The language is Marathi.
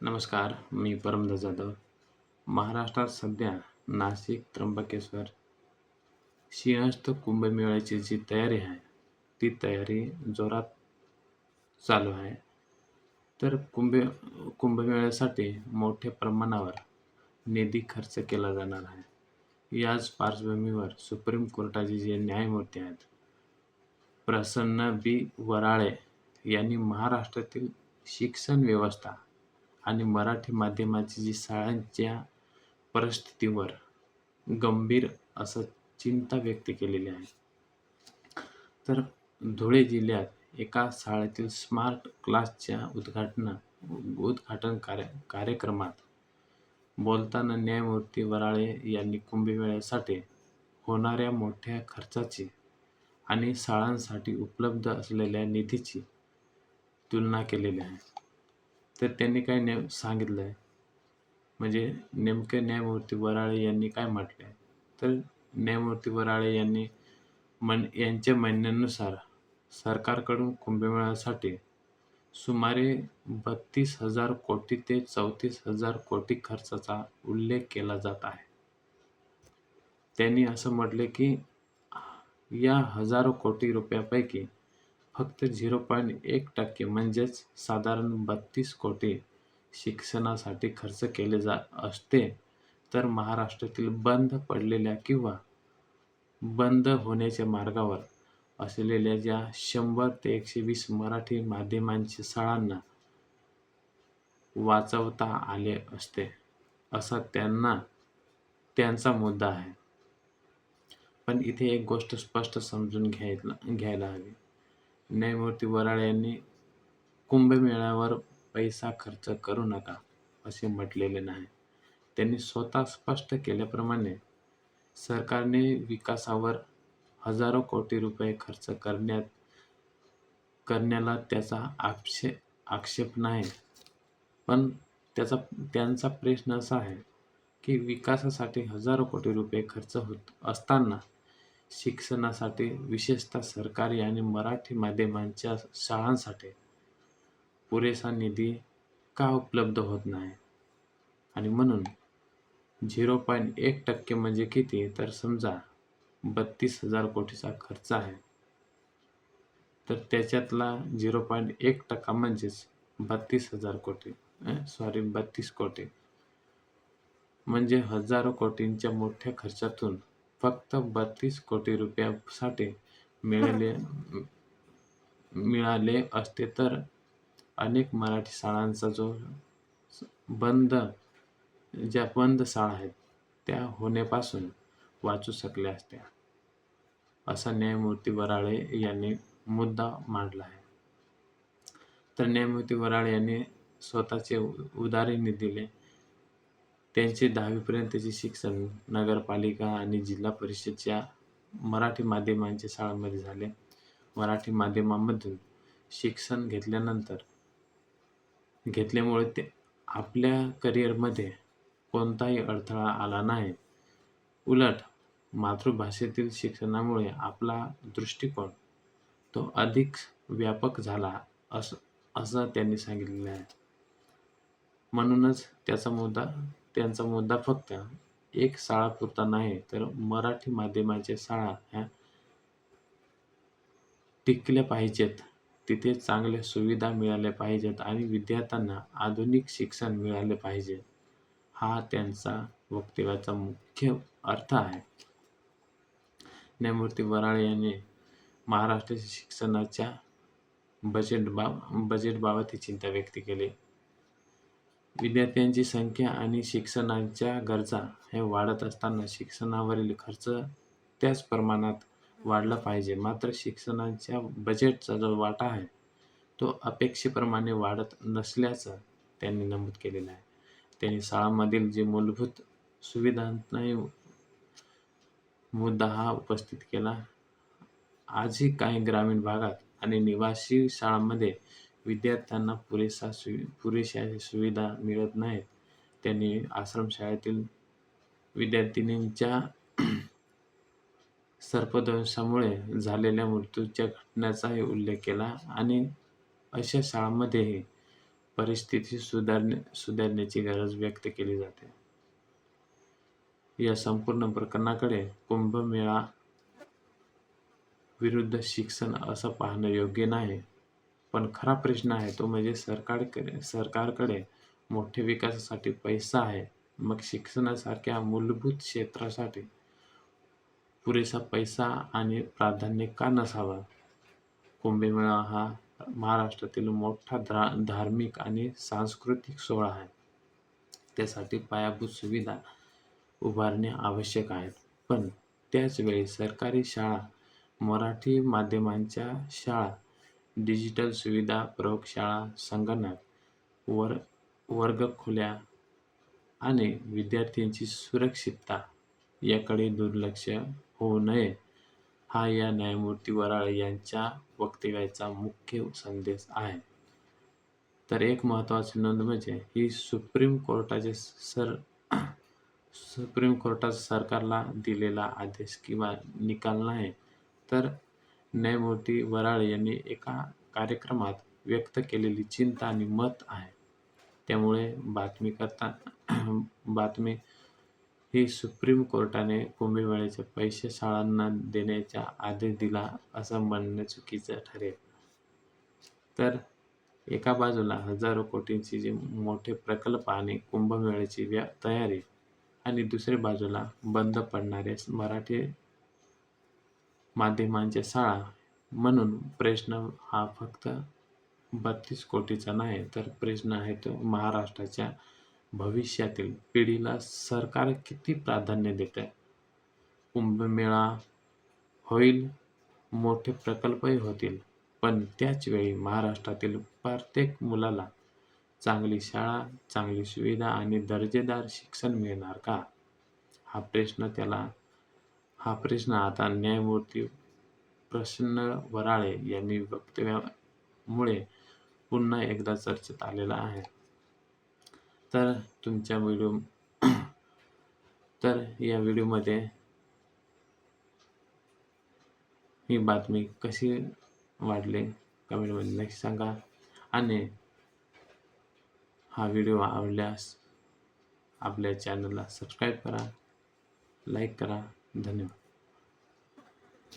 नमस्कार, मी परमदा जाधव. महाराष्ट्रात सध्या नाशिक, त्र्यंबकेश्वर, सिंहस्थ कुंभमेळ्याची जी तयारी आहे, ती तयारी जोरात चालू आहे. तर कुंभमेळ्यासाठी मोठ्या प्रमाणावर निधी खर्च केला जाणार आहे. याच पार्श्वभूमीवर सुप्रीम कोर्टाचे जे न्यायमूर्ती आहेत, प्रसन्न बी. वराळे यांनी महाराष्ट्रातील शिक्षण व्यवस्था आणि मराठी माध्यमाची जी शाळांच्या परिस्थितीवर गंभीर असं चिंता व्यक्त केलेली आहे. तर धुळे जिल्ह्यात एका शाळेतील स्मार्ट क्लासच्या उद्घाटन कार्यक्रमात बोलताना न्यायमूर्ती वराळे यांनी कुंभमेळ्यासाठी होणाऱ्या मोठ्या खर्चाची आणि शाळांसाठी उपलब्ध असलेल्या निधीची तुलना केलेली आहे. तर त्यांनी काय सांगितलंय, म्हणजे नेमके न्यायमूर्ती वराळे यांनी काय म्हटलंय? तर न्यायमूर्ती वराळे यांच्या म्हणण्यानुसार सरकारकडून कुंभमेळ्यासाठी सुमारे 32,000 कोटी ते 34,000 कोटी खर्चाचा उल्लेख केला जात आहे. त्यांनी असं म्हटले की या हजारो कोटी रुपयापैकी फक्त 0.1% म्हणजेच साधारण 32 कोटी शिक्षणासाठी खर्च केले असते तर महाराष्ट्रातील बंद पडलेल्या किंवा बंद होण्याच्या मार्गावर असलेल्या ज्या 100 ते 120 मराठी माध्यमांच्या शाळांना वाचवता आले असते, असा त्यांचा मुद्दा आहे. पण इथे एक गोष्ट स्पष्ट समजून घ्यायला हवी. न्यायमूर्ती वराळे यांनी कुंभमेळ्यावर पैसा खर्च करू नका असे म्हटलेले नाही. त्यांनी स्वतः स्पष्ट केल्याप्रमाणे सरकारने विकासावर हजारो कोटी रुपये खर्च करण्याला त्याचा आक्षेप नाही. पण त्यांचा प्रश्न असा आहे की विकासासाठी हजारो कोटी रुपये खर्च होत असताना शिक्षणासाठी, विशेषतः सरकारी आणि मराठी माध्यमांच्या शाळांसाठी पुरेसा निधी का उपलब्ध होत नाही? आणि म्हणून 0.1% म्हणजे किती? तर समजा 32,000 कोटीचा खर्च आहे, तर त्याच्यातला 0.1% म्हणजेच 32,000 कोटी 32 कोटी म्हणजे हजारो कोटींच्या मोठ्या खर्चातून फक्त 32 कोटी रुपयासाठी मिळाले असते तर अनेक मराठी शाळांचा ज्या बंद शाळा आहेत त्या होण्यापासून वाचू शकल्या असत्या, असा न्यायमूर्ती वराळे यांनी मुद्दा मांडला आहे. तर न्यायमूर्ती वराळे यांनी स्वतःचे उदाहरण दिले. त्यांचे 10वी पर्यंतचे शिक्षण नगरपालिका आणि जिल्हा परिषदच्या मराठी माध्यमांच्या शाळांमध्ये झाले. मराठी माध्यमांमधून शिक्षण घेतल्यामुळे ते आपल्या करिअरमध्ये कोणताही अडथळा आला नाही. उलट मातृभाषेतील शिक्षणामुळे आपला दृष्टिकोन तो अधिक व्यापक झाला असं त्यांनी सांगितलेलं आहे. म्हणूनच त्यांचा मुद्दा फक्त एक शाळापुरता नाही, तर मराठी माध्यमाच्या शाळा ह्या टिकल्या पाहिजेत, तिथे चांगल्या सुविधा मिळाल्या पाहिजेत आणि विद्यार्थ्यांना आधुनिक शिक्षण मिळाले पाहिजे, हा त्यांचा वक्तव्याचा मुख्य अर्थ आहे. न्यायमूर्ती वराळे यांनी महाराष्ट्राच्या शिक्षणाच्या बजेटबाबत चिंता व्यक्त केली. विद्यार्थ्यांची संख्या आणि शिक्षणाच्या गरजा हे वाढत असताना शिक्षणावरील खर्च त्याच प्रमाणात वाढला पाहिजे. मात्र शिक्षणाच्या बजेटचा जो वाटा आहे तो अपेक्षेप्रमाणे वाढत नसल्याचं त्यांनी नमूद केलेलं आहे. त्यांनी शाळांमधील जे मूलभूत सुविधांचाही मुद्दा हा उपस्थित केला. आजही काही ग्रामीण भागात आणि निवासी शाळांमध्ये विद्यार्थ्यांना पुरेशा सुविधा मिळत नाहीत. त्यांनी आश्रमशाळेतील विद्यार्थिनींच्या सर्पदंशामुळे झालेल्या मृत्यूच्या घटनेचाही उल्लेख केला आणि अशा शाळांमध्येही परिस्थिती सुधारण्याची गरज व्यक्त केली जाते. या संपूर्ण प्रकरणाकडे कुंभमेळा विरुद्ध शिक्षण असं पाहणं योग्य नाही. पण खरा प्रश्न आहे तो म्हणजे सरकारकडे मोठ्या विकासासाठी पैसा आहे, मग शिक्षणासारख्या मूलभूत क्षेत्रासाठी पुरेसा पैसा आणि प्राधान्य का नसावं? कुंभमेळा हा महाराष्ट्रातील मोठा धार्मिक आणि सांस्कृतिक सोहळा आहे. त्यासाठी पायाभूत सुविधा उभारणे आवश्यक आहेत. पण त्याच वेळी सरकारी शाळा, मराठी माध्यमांच्या शाळा, डिजिटल सुविधा, प्रयोगशाळा, संगणक, वर्गखोल्या आणि विद्यार्थ्यांची सुरक्षितता याकडे दुर्लक्ष होऊ नये, हा या न्यायमूर्ती वराळे यांच्या वक्तव्याचा मुख्य संदेश आहे. तर एक महत्त्वाची नोंद म्हणजे ही सुप्रीम कोर्टाचा सरकारला दिलेला आदेश किंवा निकाल नाही, तर न्यायमूर्ती वराळे यांनी एका कार्यक्रमात व्यक्त केलेली चिंता आणि मत आहे. त्यामुळे बातमी ही सुप्रीम कोर्टाने कुंभमेळ्याचे पैसे शाळांना देण्याचा आदेश दिला असं म्हणणे चुकीचं ठरेल. तर एका बाजूला हजारो कोटींचे जे मोठे प्रकल्प आणि कुंभमेळ्याची तयारी आणि दुसऱ्या बाजूला बंद पडणारे मराठी माध्यमांच्या शाळा. म्हणून प्रश्न हा फक्त 32 कोटीचा नाही, तर प्रश्न आहे तो महाराष्ट्राच्या भविष्यातील पिढीला सरकार किती प्राधान्य देते. कुंभमेळा होईल, मोठे प्रकल्पही होतील, पण त्याच वेळी महाराष्ट्रातील प्रत्येक मुलाला चांगली शाळा, चांगली सुविधा आणि दर्जेदार शिक्षण मिळणार का? हा प्रश्न आता न्यायमूर्ती प्रसन्न वराळे यांनी वक्तव्यामुळे पुन्हा एकदा चर्चेत आलेला आहे. तर या व्हिडिओमध्ये ही बातमी कशी वाटली कमेंटमध्ये नक्की सांगा आणि हा व्हिडिओ आवडल्यास आपल्या चॅनलला सबस्क्राईब करा, लाईक करा. धन्यवाद.